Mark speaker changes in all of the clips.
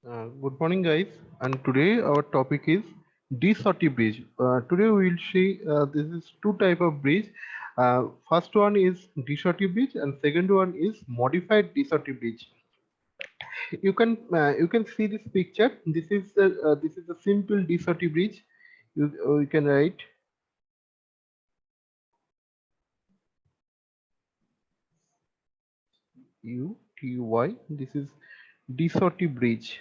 Speaker 1: Good morning, guys. And today our topic is de-Sauty bridge. Today we will see this is two type of bridge. First one is de-Sauty bridge, and second one is modified de-Sauty bridge. You can see this picture. This is a simple de-Sauty bridge. You can write UTY. This is de-Sauty bridge.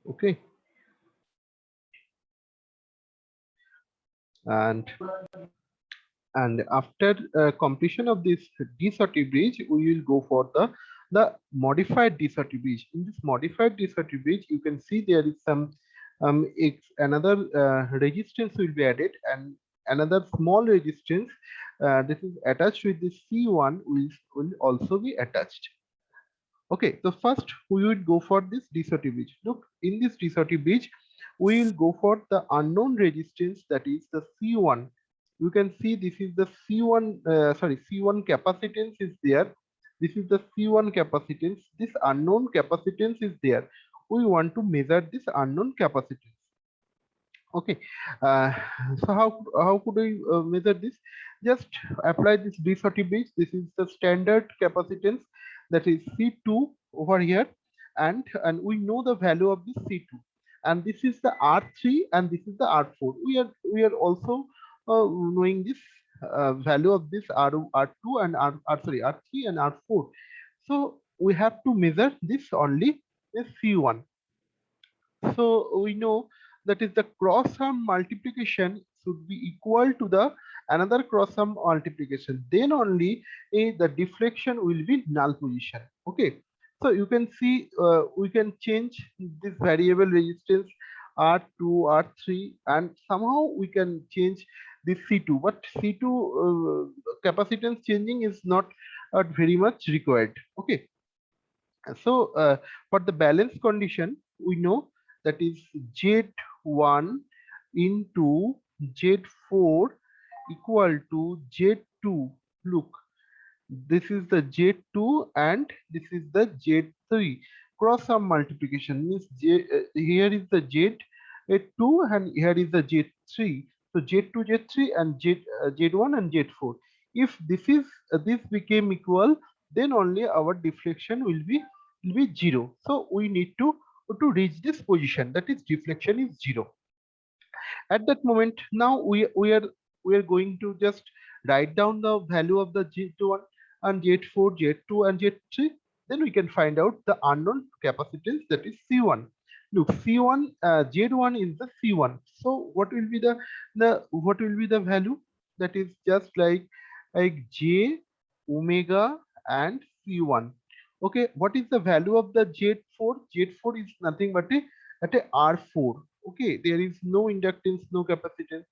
Speaker 1: Okay, and and after completion of this D30 bridge, we will go for the modified D30 bridge. In this modified D30 bridge, you can see there is some another resistance will be added, and another small resistance this is attached with the C1 will also be attached. Okay, so first we will go for this D30 bridge. Look, in this D30 bridge, we will go for the unknown resistance, that is the C1. You can see this is the C1, C1 capacitance is there. This is the C1 capacitance. This unknown capacitance is there. We want to measure this unknown capacitance. Okay, uh, so how could I measure this? Just apply this D30 bridge. This is the standard capacitance, that is C2 over here, and we know the value of this C2, and this is the R3 and this is the R4. We are also knowing this value of this R2 and R3 and R4. So we have to measure this only the C1. So we know that is the cross sum multiplication should be equal to the another cross sum multiplication. Then only the deflection will be null position. Okay. So you can see we can change this variable resistance R2, R3, and somehow we can change this C2. But C2 capacitance changing is not very much required. Okay. So for the balance condition, we know that is Z1 into Z4 equal to Z2. Look, this is the Z2 and this is the Z3. Cross sum multiplication means here is the Z2 and here is the Z3. So Z2, Z3 and Z1 and Z4. If this became equal, then only our deflection will be zero. So we need to reach this position, that is deflection is zero. At that moment, now we are going to just write down the value of the Z1 and Z4, Z2 and Z3. Then we can find out the unknown capacitance, that is C1. Look, C1 Z1 is the C1. So what will be the value? That is just like J omega and C1. Okay, what is the value of the Z4? Z4 is nothing but a R4. Okay, there is no inductance, no capacitance.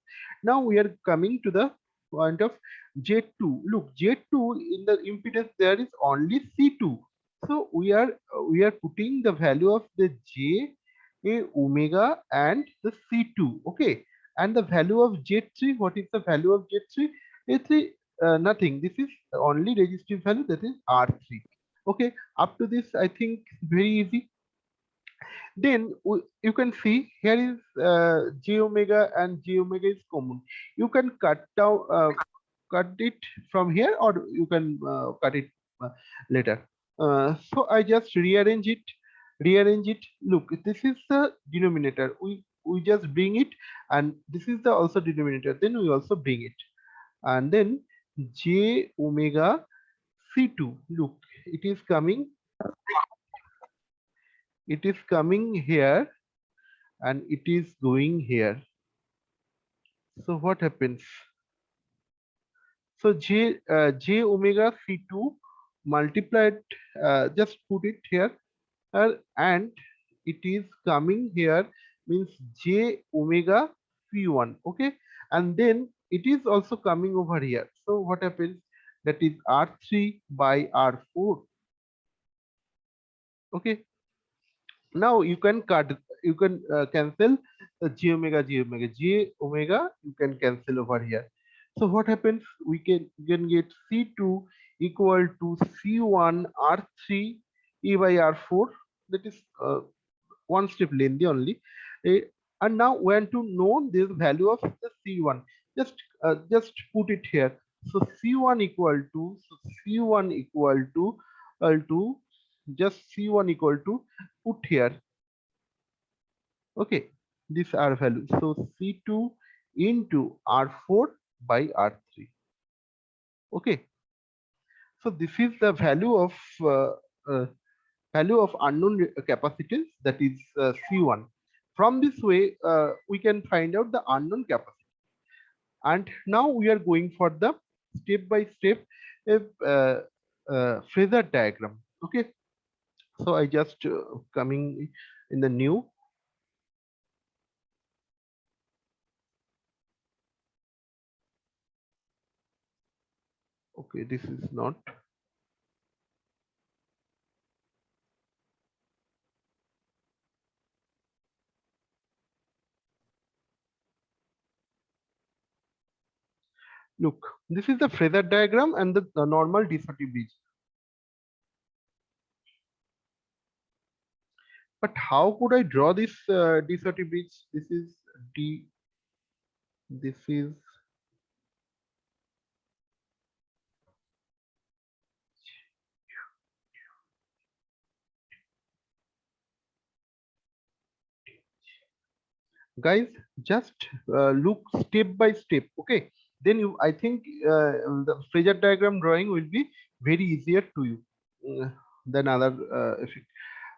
Speaker 1: Now we are coming to the point of Z2. Look, Z2 in the impedance there is only C2. So we are putting the value of the J a omega and the C2. Okay, and the value of Z3. What is the value of Z3? Z3 nothing. This is only resistive value, that is R3. Okay, up to this I think very easy. Then you can see here is j omega, and j omega is common. You can cut it from here, or you can cut it later. So I just rearrange it. Look, this is the denominator. We just bring it, and this is the also denominator, then we also bring it, and then j omega c2. Look, it is coming here, and it is going here. So what happens? So j omega c2 multiplied, just put it here, and it is coming here, means j omega c1. Okay, and then it is also coming over here. So what happens? That is r3 by r4. Okay, now you can cancel the j omega you can cancel over here. So what happens? We can get c2 equal to c1 r3 e by r4. That is one step lengthy only. Eh, and now we want to know this value of the C1. Just put it here. So C1 equal to, so C1 equal to just C1 equal to, put here. Okay, these are values. So C2 into R4 by R3. Okay, so this is the uh, uh, value of unknown capacitance, that is C1. From this way, we can find out the unknown capacity. And now we are going for the step by step phasor diagram. Okay, so I just coming in the new. Okay, this is not. Look, this is the phasor diagram and the normal D30 bridge. But how could I draw this D30 bridge? This is D. This is, guys, just look step by step. Okay, then you, I think the phasor diagram drawing will be very easier to you uh, than other effect.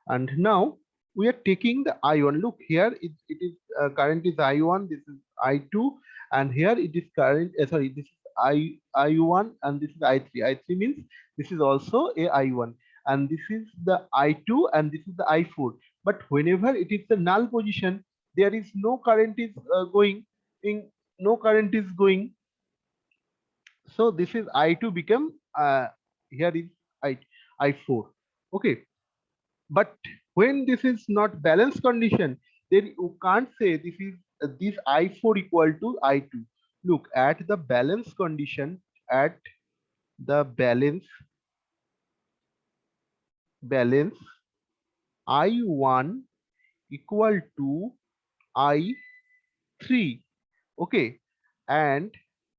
Speaker 1: And now we are taking the I1. Look here, it is current is I1, this is I2, and here it is current, sorry, this is I1 and this is I3. I3 means this is also a I1, and this is the I2 and this is the I4. But whenever it is the null position, there is no current is going in, no current is going. So this is I2 become here is I4. Okay, but when this is not balanced condition, then you can't say this is this I4 equal to I2. Look at the balance condition, at the balance I1 equal to I3. Okay, and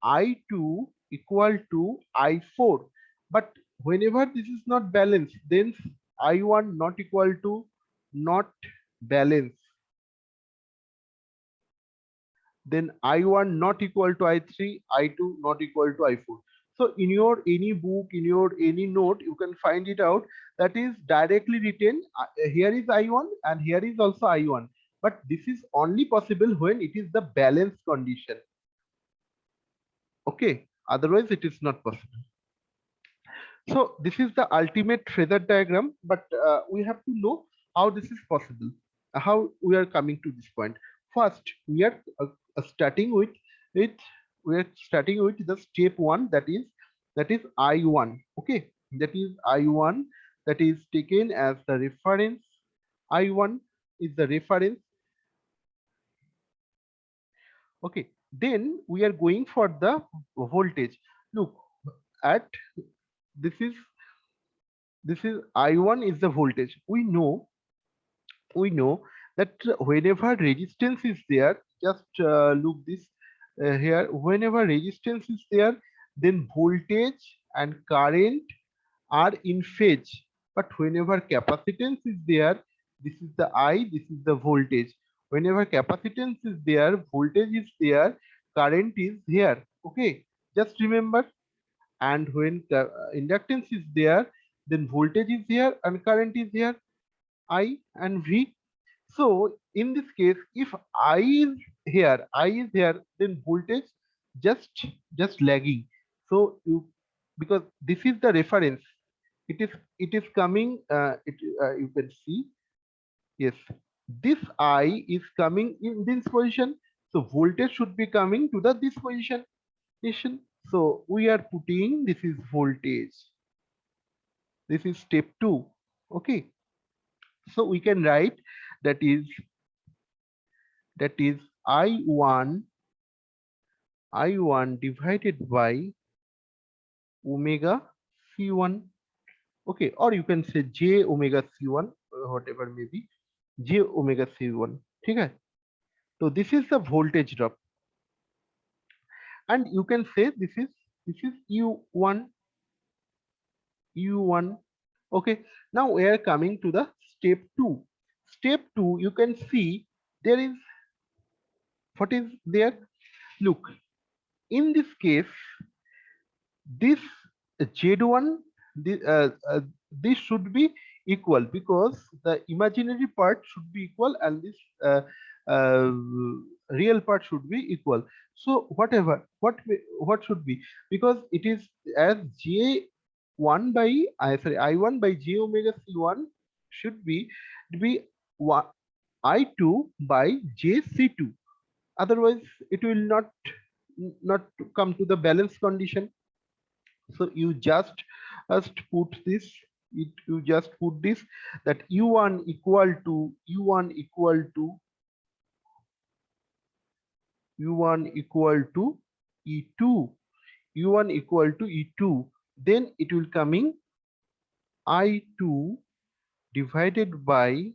Speaker 1: I2 equal to I4. But whenever this is not balanced, then I1 not equal to, not balance, then I1 not equal to I3, I2 not equal to I4. So in your any book, in your any note, you can find it out, that is directly written, here is I1 and here is also I1. But this is only possible when it is the balance condition. Okay, otherwise it is not possible. So this is the ultimate phasor diagram, but we have to know how this is possible, how we are coming to this point. First, we are starting with it. We are starting with the step one, that is I1. Okay, that is I1, that is taken as the reference. I1 is the reference. Okay, then we are going for the voltage. Look at, this is I1 is the voltage. We know that whenever resistance is there, just look this here, whenever resistance is there, then voltage and current are in phase. But whenever capacitance is there, this is the I, this is the voltage. Whenever capacitance is there, voltage is there, current is here. Okay, just remember. And when the inductance is there, then voltage is here and current is here, I and V. So in this case, if I is here, then voltage just lagging. So you, because this is the reference, it is coming. You can see, yes, this I is coming in this position. So voltage should be coming to the this position. So we are putting, this is voltage. This is step 2. Okay, so we can write, that is I1 divided by omega C1. Okay, or you can say J omega C1, whatever may be. j omega c1. ठीक है, so this is the voltage drop, and you can say this is u1 u1. Okay, now we are coming to the step 2. Step 2, you can see there is, what is there, look, in this case this z1, this, this should be equal because the imaginary part should be equal and this uh, real part should be equal. So whatever, what should be, because it is as j1 by I1 by j omega c1 should be I2 by j c2, otherwise it will not come to the balance condition. So you just put this, you just put this, that u1 equal to u1 equal to u1 equal to e2, u1 equal to e2, then it will coming I2 divided by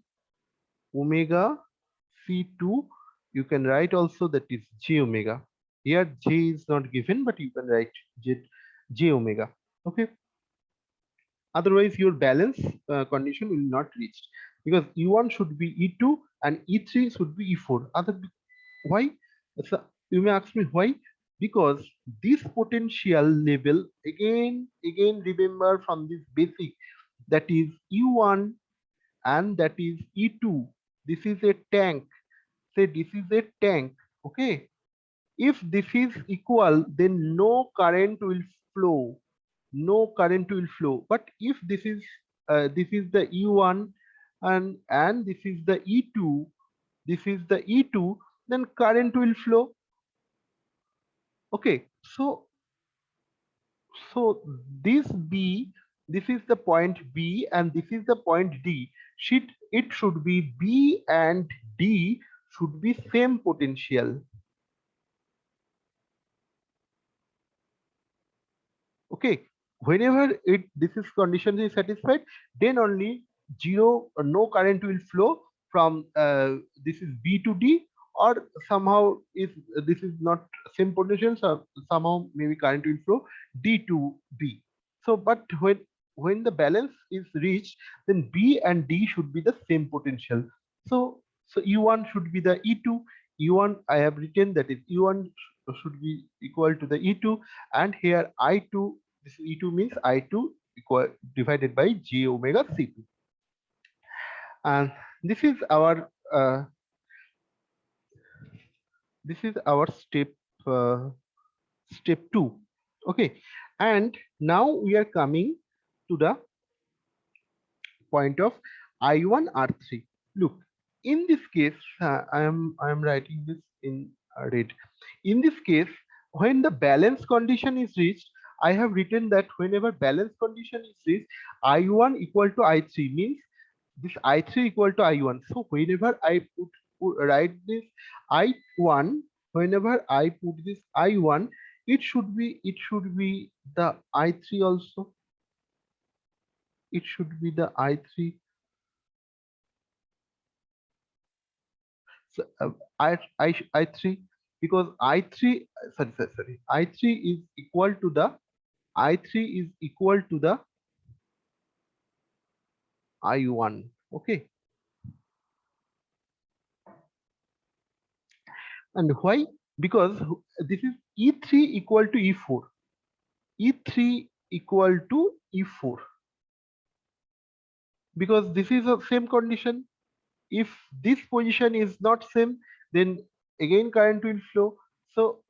Speaker 1: omega c2. You can write also that is j omega. Here j is not given, but you can write j omega. Okay, otherwise your balance condition will not reach, because e1 should be e2 and e3 should be e4. Why? So you may ask me why, because this potential level, again remember from this basic, that is e1 and that is e2, this is a tank, say this is a tank. Okay, if this is equal, then no current will flow, no current will flow. But if this is the E1 and this is the E2, this is the E2, then current will flow. Okay, so this B, this is the point B and this is the point D. It should be B and D should be same potential. Okay, whenever this is condition is satisfied, then only zero or no current will flow from this is B to D, or somehow if this is not same potential, so somehow maybe current will flow D to B. So but when the balance is reached, then B and D should be the same potential. So E1 should be the E2, E1 I have written, that is E1 should be equal to the E2, and here I2, this E2 means I2 equal divided by j omega c2, and this is our step uh, step 2. Okay, and now we are coming to the point of I1 R3. Look, in this case, I am writing this in red. In this case, when the balance condition is reached, I have written that whenever balance condition is reached, I1 equal to I3 means this I3 equal to I1. So whenever I write this I1, whenever I put this I1, it should be the I3 also. It should be the I3. So I3, because I3, sorry, I3 is equal to the I3 is equal to the I1. Okay, and why? Because this is E3 equal to E4. E3 equal to E4, because this is the same condition. If this position is not same, then again current will flow. So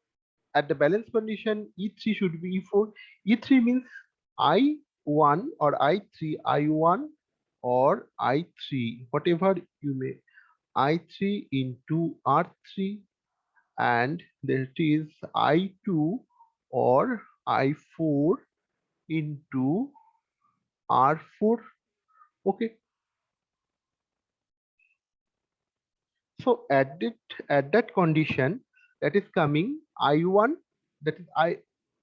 Speaker 1: at the balance condition, E3 should be E4. E3 means I1 or I3, I1 or I3, whatever you may, I3 into R3, and that is I2 or I4 into R4. Okay, so at that condition, that is coming I1, that is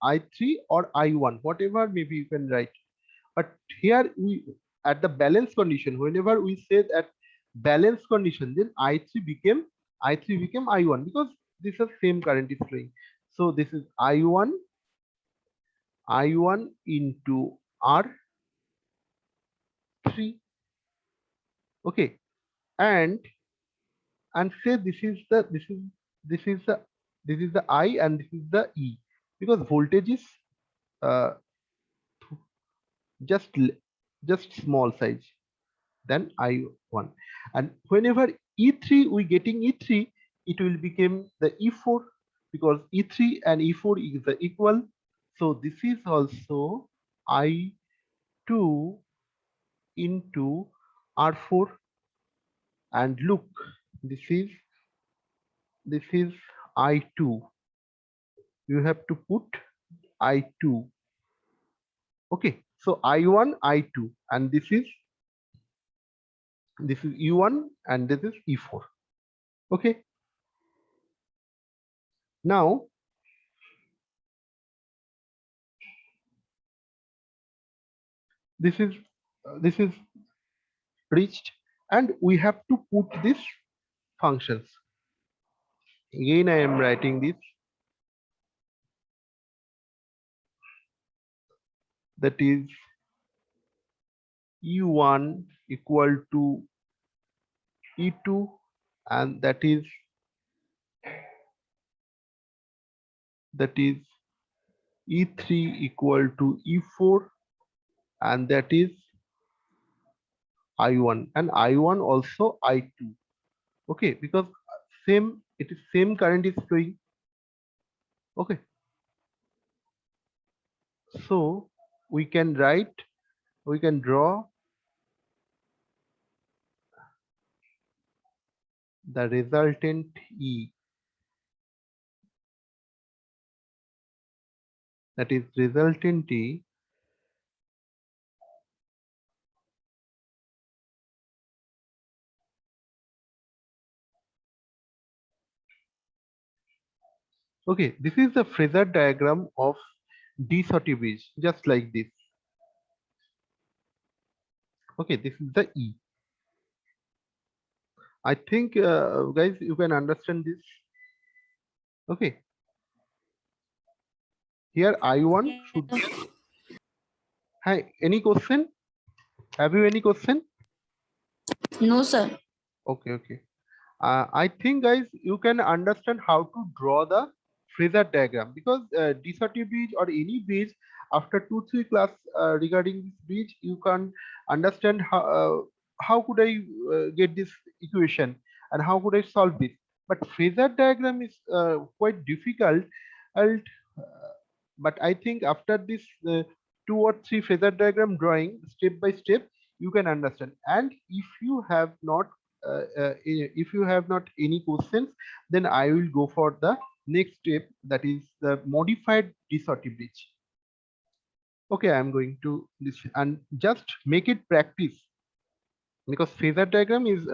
Speaker 1: I3 or I1, whatever maybe you can write. But here we, at the balance condition, whenever we say that balance condition, then I3 became I1 because this is same current is flowing. So this is I1 into R3. Okay, and say this is the this is the I and this is the E, because voltage is uh, just just small size than I1, and whenever E3 we getting E3, it will become the E4 because E3 and E4 is the equal. So this is also I2 into R4, and look, this is I2. You have to put I2. Okay, so I1, I2, and this is E1 and this is E4. Okay, now this is reached, and we have to put these functions. Again, I am writing this, that is E1 equal to E2, and that is E3 equal to E4, and that is I1, and I1 also I2. Okay, because it is same current is flowing. Okay, so we can draw the resultant E, that is resultant E Okay, this is the Phasor diagram of D-Shorty bridge, just like this. Okay, this is the E. I think, guys, you can understand this. Okay. Here I1 should. Hi, any question? Have you any question?
Speaker 2: No, sir.
Speaker 1: Okay, okay. I think, guys, you can understand how to draw the Phasor diagram, because D-Shorty bridge or any bridge, after 2-3 class regarding this bridge, you can understand how could I get this equation and how could I solve this. But Phasor diagram is quite difficult, and but I think after this 2 or 3 Phasor diagram drawing step by step, you can understand. And if you have not any questions, then I will go for the next step, that is the modified D-Shorty bridge. Okay, I am going to this and just make it practice, because Phasor diagram is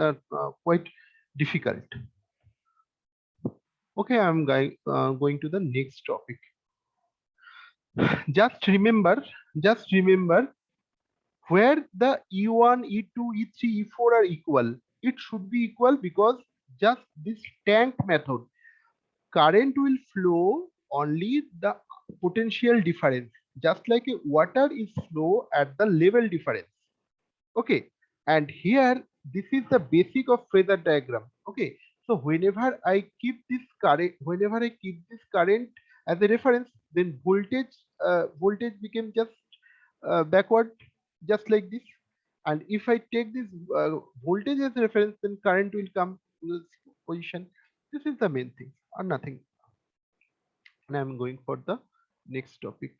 Speaker 1: quite difficult. Okay, I am going to the next topic. Just remember where the E1, E2, E3, E4 are equal. It should be equal because just this tank method, current will flow only the potential difference, just like a water is flow at the level difference. Okay, and here this is the basic of Phasor diagram. Okay, so whenever I keep this current as a reference, then voltage became just backward, just like this. And if I take this voltage as a reference, then current will come to this position. This is the main thing, or nothing. And I'm going for the next topic.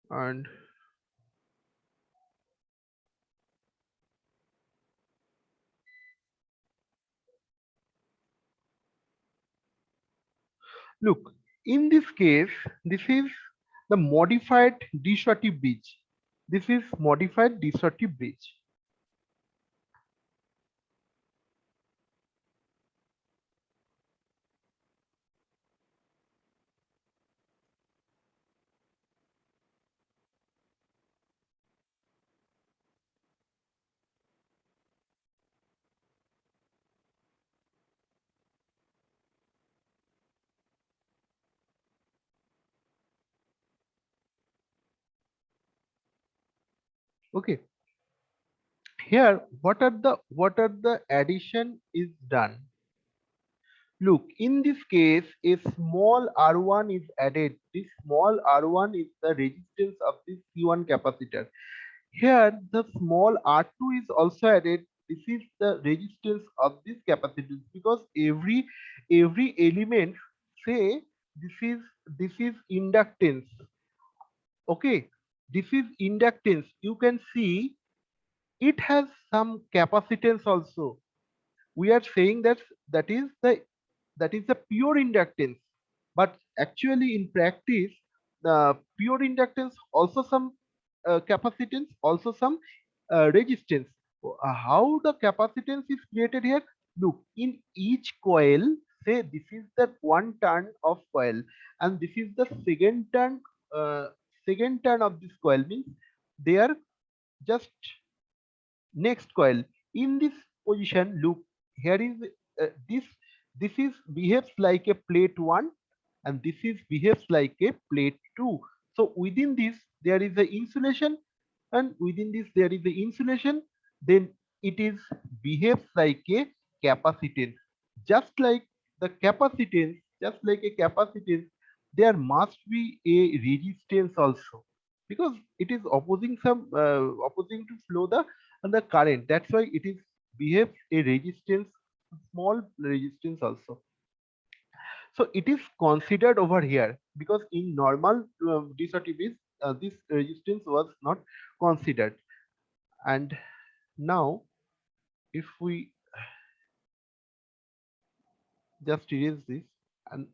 Speaker 1: And look, in this case, this is the modified D-Shorty bridge. This is modified D-Shorty bridge. Okay, here what are the addition is done. Look, in this case, a small R1 is added. This small R1 is the resistance of this C1 capacitor. Here, the small R2 is also added. This is the resistance of this capacitance, because every element, say, this is inductance. Okay, this is inductance. You can see it has some capacitance also. We are saying that that is the pure inductance, but actually in practice the pure inductance also some capacitance, also some resistance. How the capacitance is created here? Look, in each coil, say this is the one turn of coil and this is the uh, second turn of this coil, means they are just next coil. In this position, look, here is this is behaves like a plate 1 and this is behaves like a plate 2. So within this there is the insulation, and within this there is the insulation, then it is behaves like a capacitance. Just like the capacitance, just like a capacitance, there must be a resistance also, because it is opposing to flow the current. That's why it is behaves a resistance, small resistance also. So it is considered over here, because in normal DCTVs this resistance was not considered. And now if we just erase this, and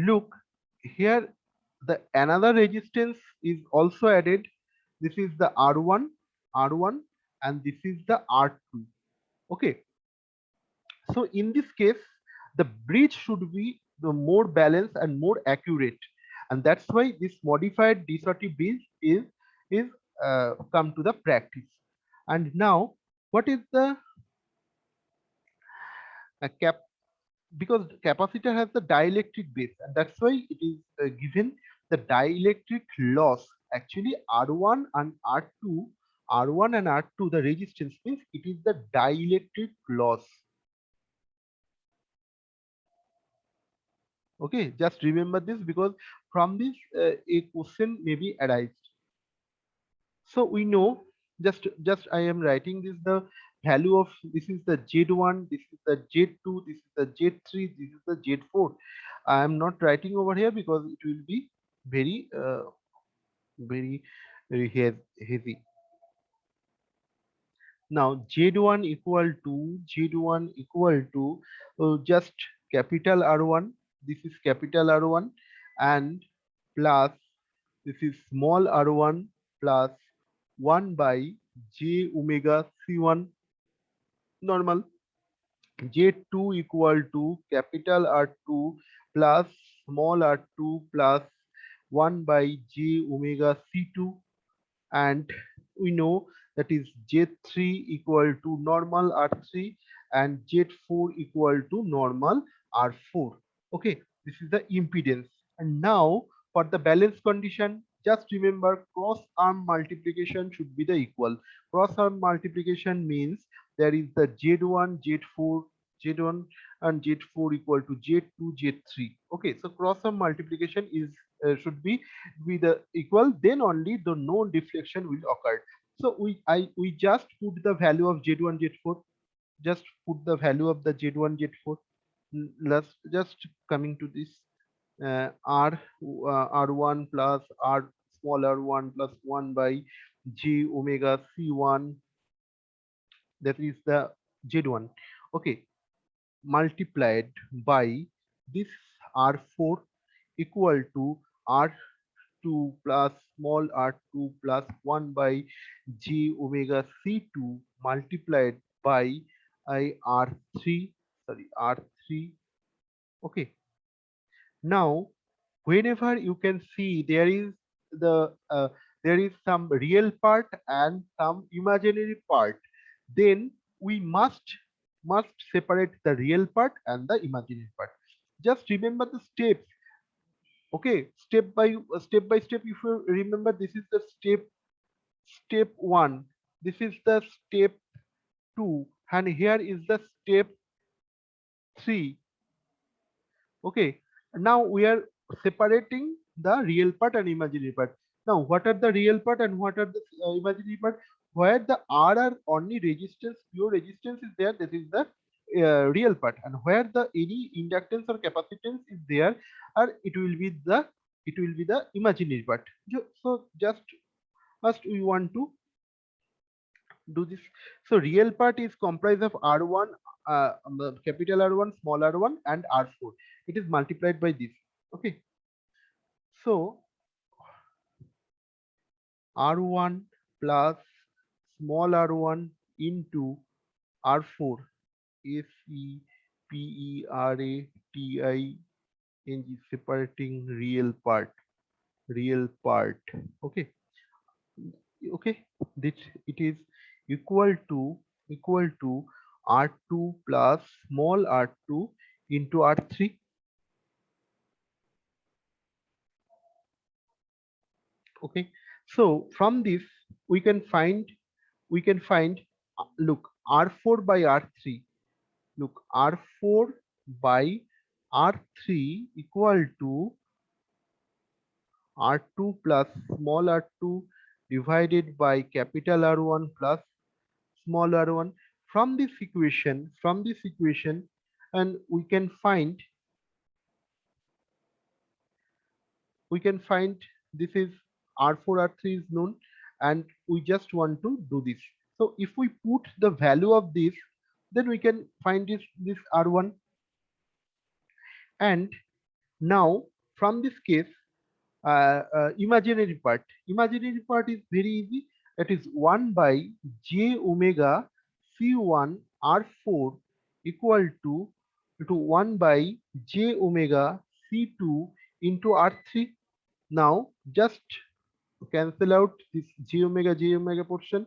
Speaker 1: look here, the another resistance is also added. This is the R1, and this is the R2. Okay, so in this case the bridge should be the more balanced and more accurate, and that's why this modified D30 bridge is come to the practice. And now what is the cap? Because capacitor has the dielectric base, and that's why it is given the dielectric loss. Actually R1 and R2, R1 and R2, the resistance means it is the dielectric loss. Okay, just remember this, because from this a question may be arised. So we know, just I am writing this, the value of this is the Z1, this is the Z2, this is the Z3, this is the Z4. I am not writing over here because it will be very very very heavy. Now Z1 equal to just capital R1. This is capital R1, and plus this is small r1 plus 1 by j omega c1 normal. J2 equal to capital R2 plus small r2 plus 1 by j omega c2, and we know that is Z3 equal to normal R3 and Z4 equal to normal R4. Okay, this is the impedance. And now for the balance condition, just remember cross arm multiplication should be the equal. Cross arm multiplication means there is the Z1, Z4, Z1 and Z4 equal to Z2, Z3. Okay, so cross arm multiplication is should be the equal, then only the no deflection will occur. So we just put the value of Z1, Z4, just put the value of the Z1, Z4. Let's just coming to this R1 plus R small r1 plus 1 by j omega c1, that is the Z1. Okay, multiplied by this R4 equal to R2 plus small r2 plus 1 by j omega c2 multiplied by R3, sorry, R3. Okay, now whenever you can see there is there is some real part and some imaginary part, then we must must separate the real part and the imaginary part. Just remember the steps. Okay, step by step. If you remember, this is the step one. This is the step two, and here is the step three. Okay, now we are separating the real part and imaginary part. Now, what are the real part and what are the imaginary part? Where the R are only resistance, pure resistance is there, that is the real part, and where the any inductance or capacitance is there, or it will be the imaginary part. So just first we want to do this. So real part is comprised of R1, capital R1, small r1, and R4. It is multiplied by this. Okay. So R1 plus small r1 into R4, SEPERATING, separating real part. Okay. Okay, this it is equal to R2 plus small r2 into R3. Okay, so from this we can find look, R4 by R3, look, R4 by R3 equal to R2 plus small r2 divided by capital R1 plus small r1. From this equation, and we can find this is R4, R3 is known, and we just want to do this. So if we put the value of this, then we can find this R1. And now from this case, imaginary part is very easy. That is 1 by j omega c1 r4 equal to 1 by j omega c2 into r3. Now just cancel out this j omega portion.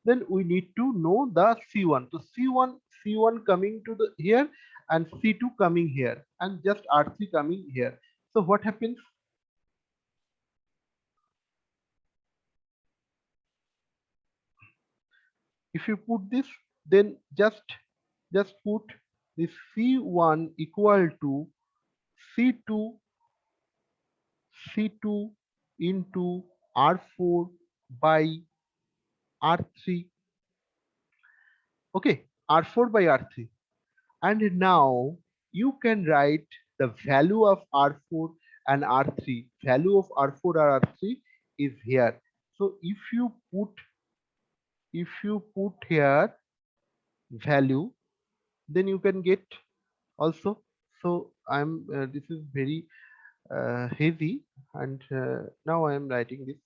Speaker 1: Then we need to know the c1. So c1 coming to the here, and c2 coming here, and just r3 coming here. So what happens? If you put this, then just put this c1 equal to c2 c2 into r4 by r3. Okay, r4 by r3. And now you can write the value of r4 and r3. Value of r4 or r3 is here. So if you put here value, then you can get also. So this is very heavy, and now I am writing this.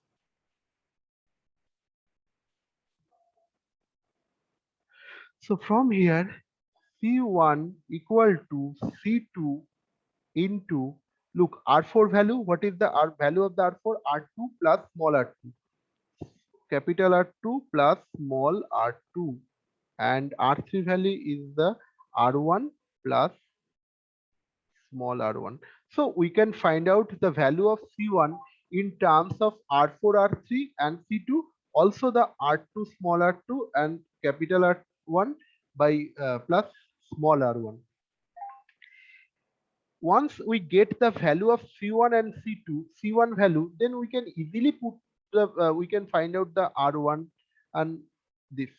Speaker 1: So from here, c1 equal to c2 into, look, r4 value, what is the value of the r4? R2 plus small r2, capital R2 plus small r2, and r3 value is the r1 plus small r1. So we can find out the value of c1 in terms of r4, r3, and c2, also the r2 small r2 and capital R1 by plus small r1. Once we get the value of c1 and c1 value, then we can easily put the we can find out the r1 and this,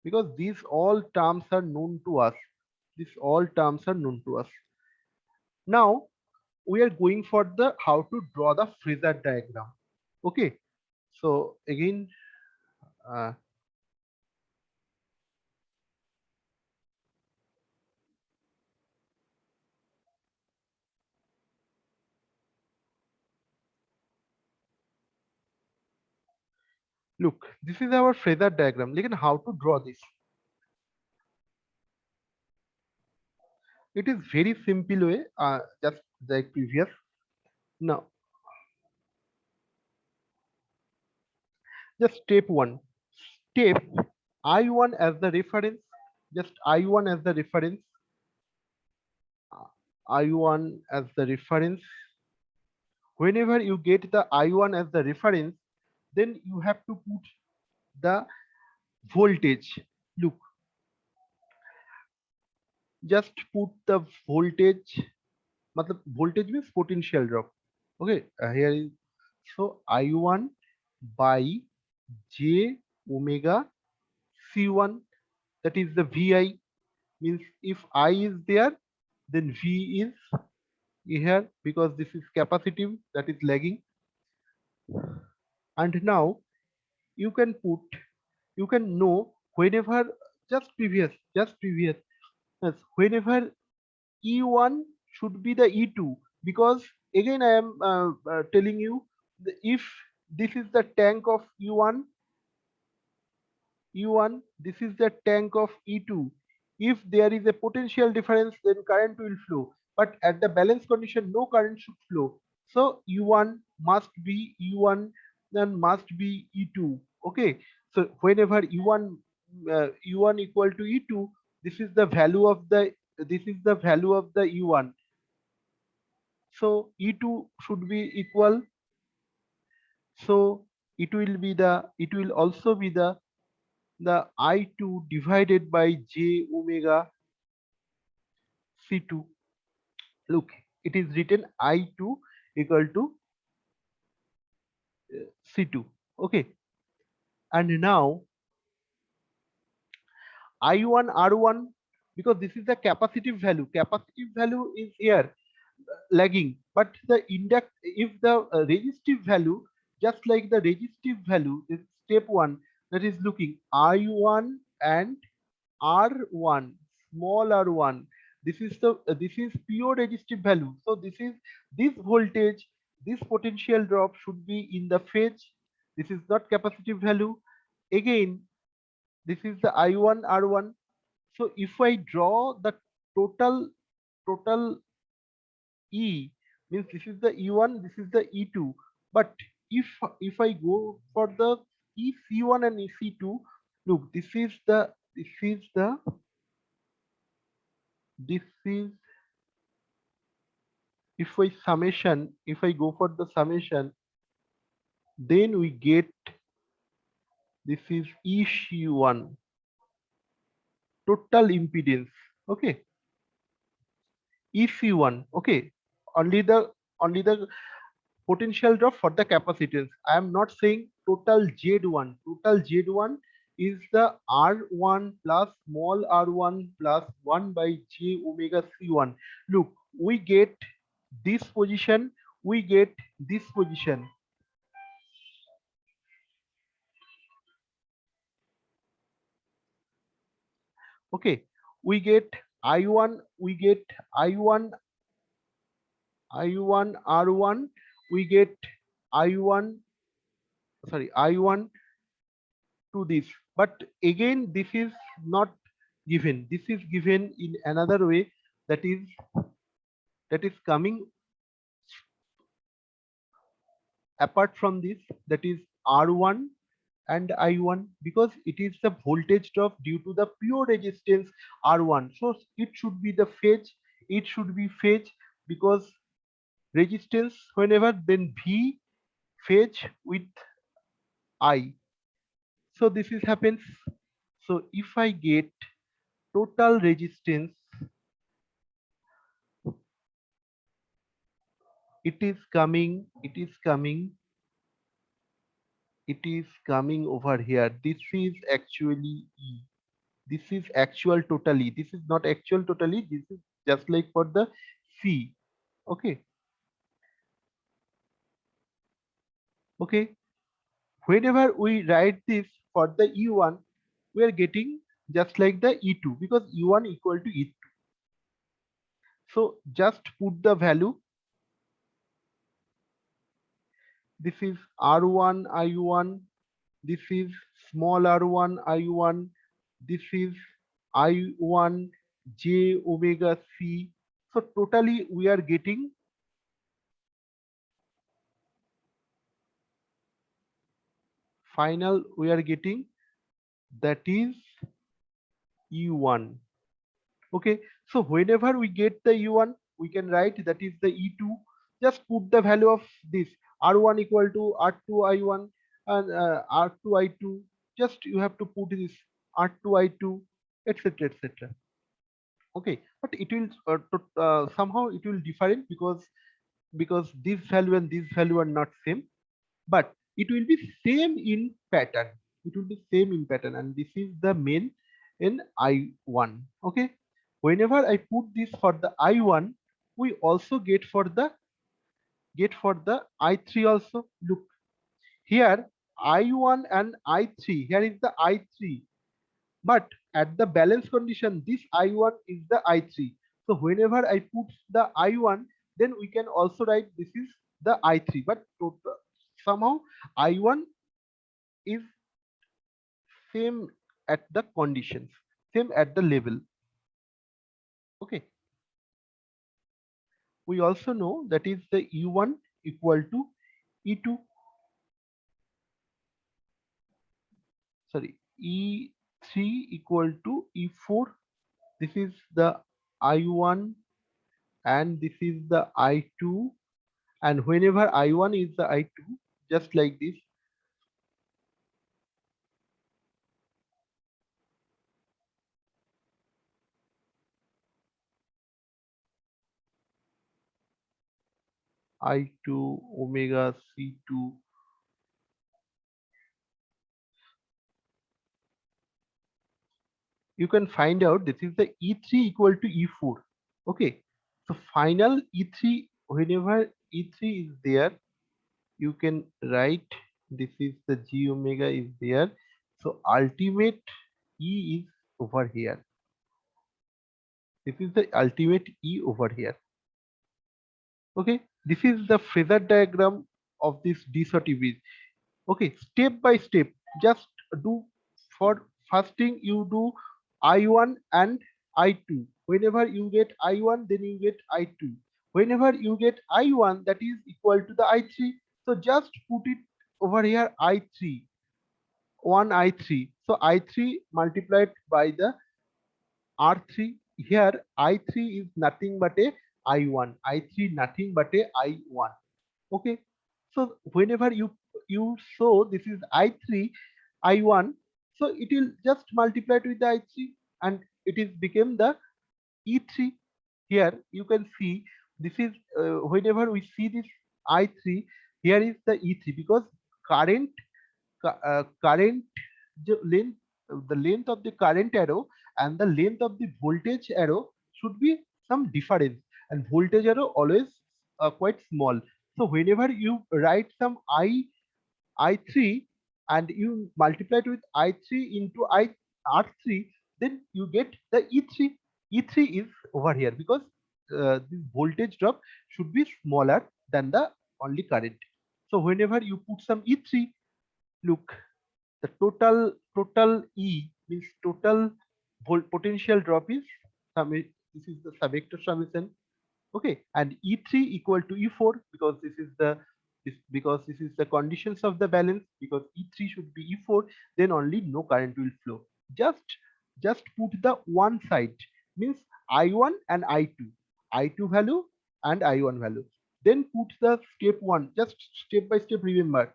Speaker 1: because these all terms are known to us. These all terms are known to us. Now we are going for the how to draw the phasor diagram. Okay, so again, uh, look, this is our phasor diagram. Look at how to draw this. It is very simple way, just like previous. Now just step one, step I1 as the reference. just I1 as the reference, I1 as the reference. Whenever you get the I1 as the reference, then you have to put the voltage. Look, just put the voltage. Matlab voltage means potential drop. Okay, here is, so I1 by j omega C1, that is the VI, means if I is there, then V is here, because this is capacitive, that is lagging. And now you can put, you can know whenever, just previous yes, whenever E1 should be the E2, because again I am telling you, if this is the tank of E1, this is the tank of E2. If there is a potential difference, then current will flow. But at the balance condition, no current should flow. So E1 must be E1, then must be E2. Okay. So whenever E1 equal to E2, this is the value of the E1. So E2 should be equal. So it will also be the I2 divided by j omega C2. Look, it is written I2 equal to C2. Okay. And now I1 R1, because this is the capacitive value. Capacitive value is here lagging, but the induct, if the resistive value, just like the resistive value, is step 1, that is looking I1 and R1, small r1. This is pure resistive value. So this voltage, this potential drop should be in the phase. This is not capacitive value. Again, this is the I1 R1. So if I draw the total E, means this is the E1, this is the E2. But if I go for the EC1 and EC2, look, this is, if I go for the summation, then we get, this is EC1 total impedance. Okay, EC1. Okay, only the potential drop for the capacitance. I am not saying total Z1. Total Z1 is the R1 plus small r1 plus 1 by j omega C1. Look, we get this position, we get this position. Okay, we get I1, we get I1, I1 R1, we get I1, sorry, I1 to this. But again, this is not given. This is given in another way, that is coming apart from this, that is R1 and I1, because it is the voltage drop due to the pure resistance R1. So it should be the phase, it should be phase, because resistance whenever, then V phase with I. So this is happens. So if I get total resistance, it is coming, it is coming over here. This is actually E. This is actual totally. This is not actual totally. This is just like for the C. Okay. Okay. Whenever we write this for the E1, we are getting just like the E2, because E1 equal to E2. So just put the value. This is R1 I1. This is small r1 I1. This is I1 j omega C. So totally we are getting final, we are getting, that is E1. Okay, so whenever we get the E1, we can write that is the E2. Just put the value of this R1 equal to R2 I1 and R2 I2. Just you have to put this R2 I2, etc., etc. Okay, but it will somehow it will different because this value and this value are not same, but it will be same in pattern. It will be same in pattern, and this is the main in I1. Okay, whenever I put this for the I1, we also get for the I3 also. Look here, I1 and I3. Here is the I3, but at the balance condition, this I1 is the I3. So whenever I put the I1, then we can also write this is the I3. But somehow I1 is same at the conditions, same at the level. Okay. We also know that is the E1 equal to E2. Sorry, E3 equal to E4. This is the I1 and this is the I2, and whenever I1 is the I2, just like this, I2 omega C2, you can find out this is the E3 equal to E4. Okay, so final E3, whenever E3 is there, you can write this is the G omega is there. So ultimate E is over here. This is the ultimate E over here. Okay, this is the phasor diagram of this D30 bridge. Okay, step by step, just do for first thing you do I1 and I2. Whenever you get I1, then you get I2. Whenever you get I1, that is equal to the I3. So just put it over here I3, 1 I3. So I3 multiplied by the R3. Here I3 is nothing but a I1. I3 nothing but a I1. Okay, so whenever you show this is I3 I1, so it will just multiply it with the I3 and it is became the E3. Here you can see this is whenever we see this I3, here is the E3 because current current length, the length of the current arrow and the length of the voltage arrow should be some difference, and voltage arrow always quite small. So whenever you write some I3 and you multiply it with I3 into R3, then you get the E3. E3 is over here because this voltage drop should be smaller than the only current. So whenever you put some E3, look, the total E means total potential drop is this is the subvector summation. Okay, and E3 equal to E4 because because this is the conditions of the balance, because E3 should be E4, then only no current will flow. Just put the one side, means I1 and I2, I2 value and I1 value, then put the step one, just step by step. Remember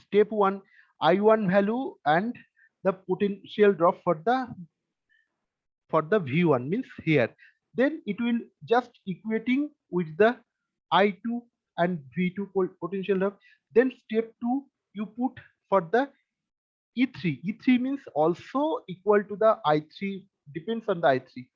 Speaker 1: step one, I1 value and the potential drop for the V1 means here, then it will just equating with the I2 and V2 potential drop. Then step 2 you put for the E3. E3 means also equal to the I3, depends on the I3.